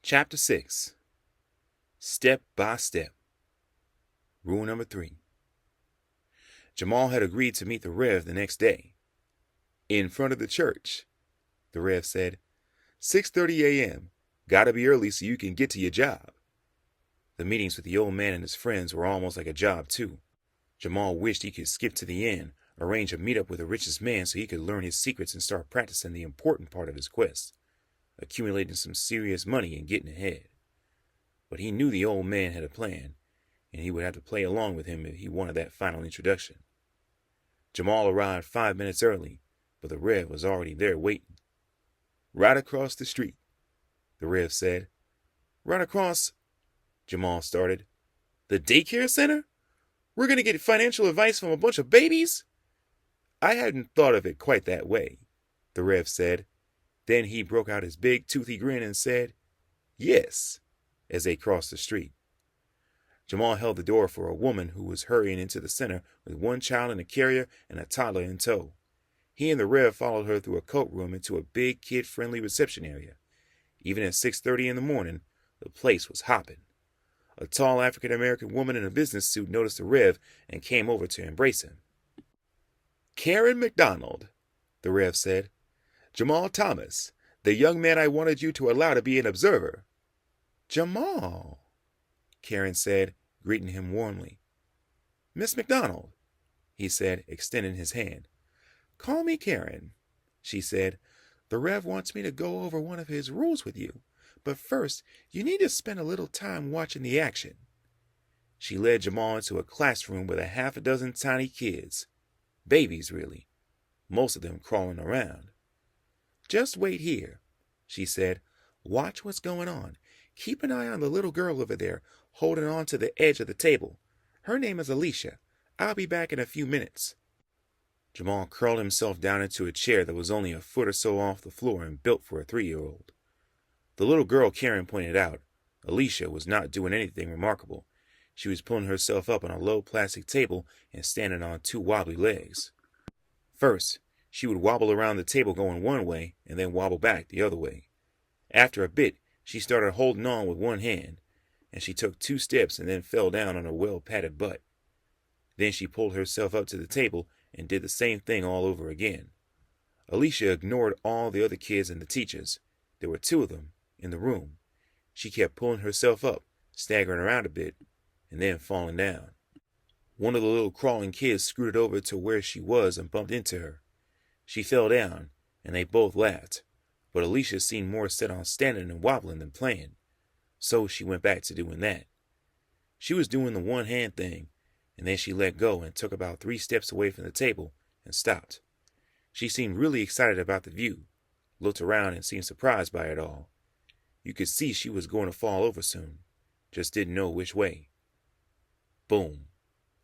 Chapter 6. Step by Step. Rule number 3. Jamal had agreed to meet the Rev the next day. In front of the church, the Rev said, 6:30 a.m. Gotta be early so you can get to your job. The meetings with the old man and his friends were almost like a job, too. Jamal wished he could skip to the end, arrange a meetup with the richest man so he could learn his secrets and start practicing the important part of his quest, accumulating some serious money and getting ahead. But he knew the old man had a plan, and he would have to play along with him if he wanted that final introduction. Jamal arrived 5 minutes early, but the Rev was already there waiting. Right across the street, the Rev said. Right across, Jamal started. The daycare center? We're going to get financial advice from a bunch of babies? I hadn't thought of it quite that way, the Rev said. Then he broke out his big toothy grin and said, yes, as they crossed the street. Jamal held the door for a woman who was hurrying into the center with one child in a carrier and a toddler in tow. He and the Rev followed her through a coat room into a big kid-friendly reception area. Even at 6:30 in the morning, the place was hopping. A tall African-American woman in a business suit noticed the Rev and came over to embrace him. Karen McDonald, the Rev said. Jamal Thomas, the young man I wanted you to allow to be an observer. Jamal, Karen said, greeting him warmly. Miss McDonald, he said, extending his hand. Call me Karen, she said. The Rev wants me to go over one of his rules with you, but first you need to spend a little time watching the action. She led Jamal into a classroom with a half a dozen tiny kids. Babies, really. Most of them crawling around. Just wait here, she said. Watch what's going on. Keep an eye on the little girl over there, holding on to the edge of the table. Her name is Alicia. I'll be back in a few minutes. Jamal curled himself down into a chair that was only a foot or so off the floor and built for a 3-year-old. The little girl Karen pointed out, Alicia, was not doing anything remarkable. She was pulling herself up on a low plastic table and standing on 2 wobbly legs. First, she would wobble around the table going one way and then wobble back the other way. After a bit, she started holding on with one hand, and she took 2 steps and then fell down on her well-padded butt. Then she pulled herself up to the table and did the same thing all over again. Alicia ignored all the other kids and the teachers. There were 2 of them in the room. She kept pulling herself up, staggering around a bit, and then falling down. One of the little crawling kids scooted over to where she was and bumped into her. She fell down, and they both laughed, but Alicia seemed more set on standing and wobbling than playing, so she went back to doing that. She was doing the one-hand thing, and then she let go and took about 3 steps away from the table and stopped. She seemed really excited about the view, looked around and seemed surprised by it all. You could see she was going to fall over soon, just didn't know which way. Boom.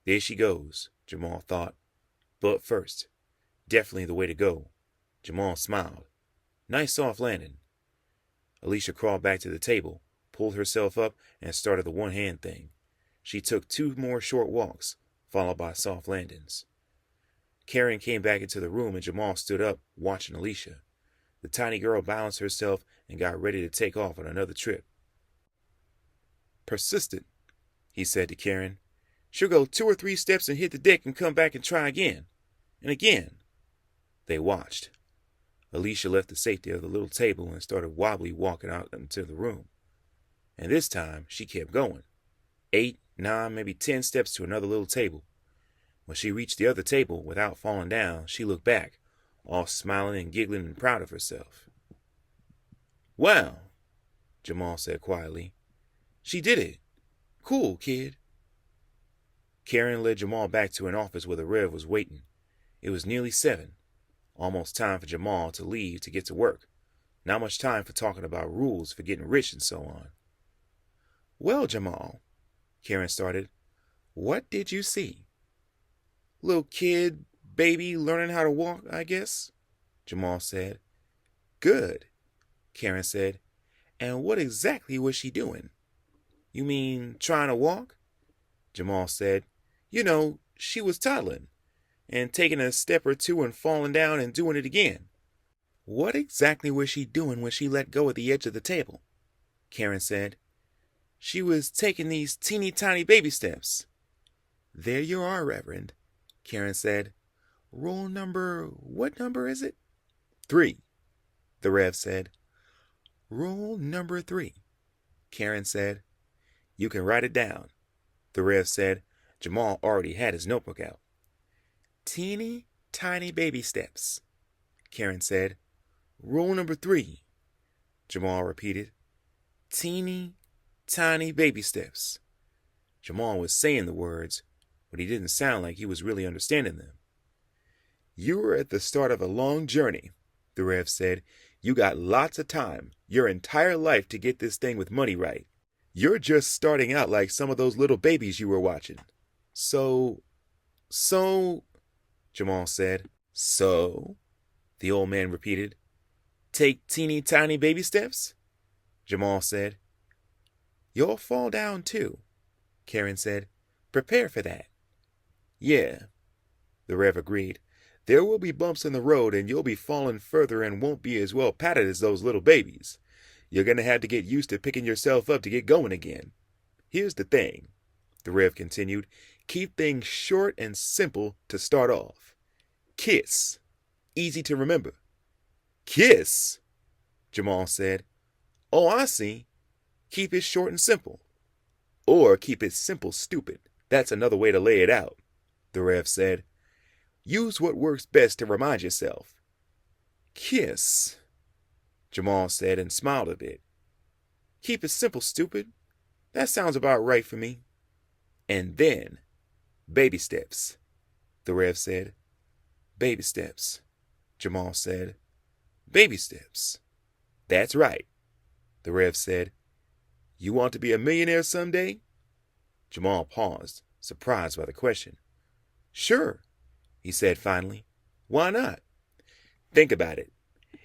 There she goes, Jamal thought. But first, definitely the way to go. Jamal smiled. Nice soft landing. Alicia crawled back to the table, pulled herself up, and started the one-hand thing. She took 2 more short walks, followed by soft landings. Karen came back into the room and Jamal stood up, watching Alicia. The tiny girl balanced herself and got ready to take off on another trip. Persistent, he said to Karen. She'll go 2 or 3 steps and hit the deck and come back and try again. And again. They watched. Alicia left the safety of the little table and started wobbly walking out into the room. And this time, she kept going. 8, 9, maybe 10 steps to another little table. When she reached the other table, without falling down, she looked back, all smiling and giggling and proud of herself. Wow, Jamal said quietly. She did it. Cool, kid. Karen led Jamal back to an office where the Rev was waiting. It was nearly 7. Almost time for Jamal to leave to get to work. Not much time for talking about rules for getting rich and so on. Well, Jamal, Karen started, what did you see? Little kid, baby, learning how to walk, I guess, Jamal said. Good, Karen said. And what exactly was she doing? You mean trying to walk? Jamal said. You know, she was toddling and taking a step or 2 and falling down and doing it again. What exactly was she doing when she let go at the edge of the table? Karen said. She was taking these teeny tiny baby steps. There you are, Reverend, Karen said. Rule number, what number is it? 3, the Rev said. Rule number 3, Karen said. You can write it down, the Rev said. Jamal already had his notebook out. Teeny tiny baby steps, Karen said. Rule number 3, Jamal repeated. Teeny tiny baby steps. Jamal was saying the words, but he didn't sound like he was really understanding them. You are at the start of a long journey, the Rev said. You got lots of time, your entire life, to get this thing with money right. You're just starting out like some of those little babies you were watching. So, Jamal said. So, the old man repeated. Take teeny tiny baby steps? Jamal said. You'll fall down too, Karen said. Prepare for that. Yeah, the Rev agreed. There will be bumps in the road and you'll be falling further and won't be as well padded as those little babies. You're going to have to get used to picking yourself up to get going again. Here's the thing, the Rev continued. Keep things short and simple to start off. KISS. Easy to remember. KISS, Jamal said. Oh, I see. Keep it short and simple. Or keep it simple stupid. That's another way to lay it out, the Rev said. Use what works best to remind yourself. KISS, Jamal said and smiled a bit. Keep it simple, stupid. That sounds about right for me. And then, baby steps, the Rev said. Baby steps, Jamal said. Baby steps. That's right, the Rev said. You want to be a millionaire someday? Jamal paused, surprised by the question. Sure, he said finally. Why not? Think about it.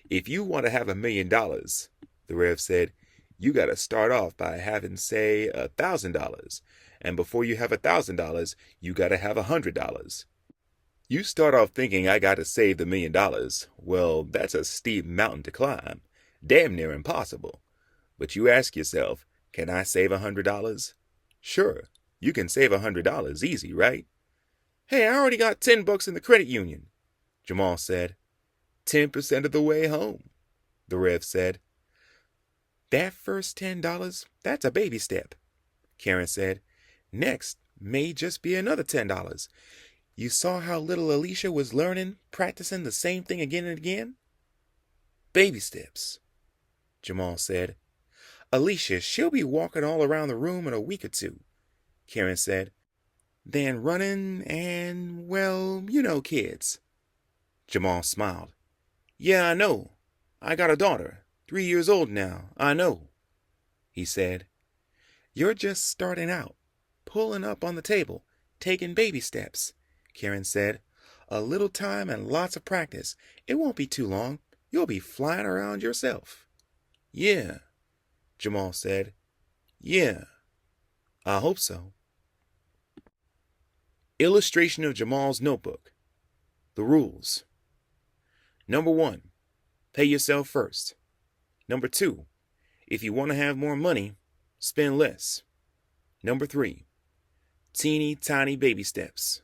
If you want to have $1 million, the Rev said, you got to start off by having, say, $1,000. And before you have $1,000, you got to have $100. You start off thinking I got to save the $1 million. Well, that's a steep mountain to climb. Damn near impossible. But you ask yourself, can I save $100? Sure, you can save $100 easy, right? Hey, I already got $10 in the credit union, Jamal said. 10% of the way home, the Rev said. That first $10, that's a baby step, Karen said. Next may just be another $10. You saw how little Alicia was learning, practicing the same thing again and again? Baby steps, Jamal said. Alicia, she'll be walking all around the room in a week or two, Karen said. Then running and, well, you know kids. Jamal smiled. Yeah, I know. I got a daughter, 3 years old now, I know, he said. You're just starting out, pulling up on the table, taking baby steps, Karen said. A little time and lots of practice. It won't be too long. You'll be flying around yourself. Yeah, Jamal said. Yeah, I hope so. Illustration of Jamal's notebook. The rules. Number 1, pay yourself first. Number 2, if you want to have more money, spend less. Number 3, teeny tiny baby steps.